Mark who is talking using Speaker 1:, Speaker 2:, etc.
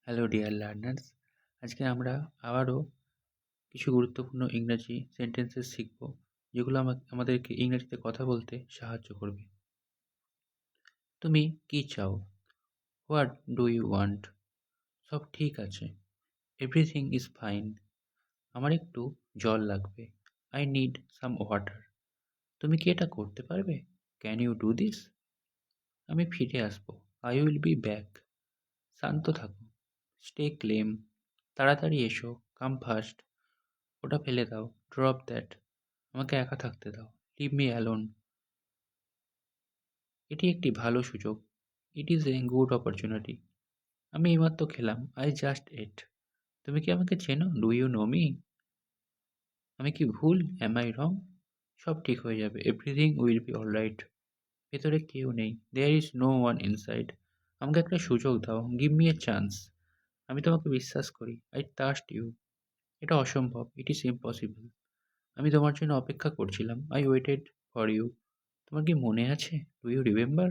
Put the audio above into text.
Speaker 1: Hello dear learners, আজকে আমরা আবারও কিছু গুরুত্বপূর্ণ ইংরাজি সেন্টেন্সেস শিখব, যেগুলো আমাদেরকে ইংরেজিতে কথা বলতে সাহায্য করবে। তুমি কি চাও? What do you want? সব ঠিক আছে। Everything is fine. আমার একটু জল লাগবে। I need some water. তুমি কি এটা করতে পারবে? Can you do this? আমি ফিরে আসবো। I will be back. শান্ত থাকো। Stay calm. তাড়াতাড়ি এসো। Come fast. ওটা ফেলে দাও। Drop that. আমাকে একা থাকতে দাও। Leave me alone. এটি একটি ভালো সুযোগ। It is a good opportunity. আমি এইমাত্র খেলাম। I just ate. তুমি কি আমাকে চেনো? Do you know me? আমি কি ভুল? Am I wrong? সব ঠিক হয়ে যাবে। Everything will be all right. ভেতরে কেউ নেই। There is no one inside. আমাকে একটা সুযোগ দাও। Give me a chance. আমি তোমাকে বিশ্বাস করি। I trust you. এটা অসম্ভব। It is impossible. আমি তোমার জন্য অপেক্ষা করছিলাম। I waited for you. তোমার কি মনে আছে? Do you remember?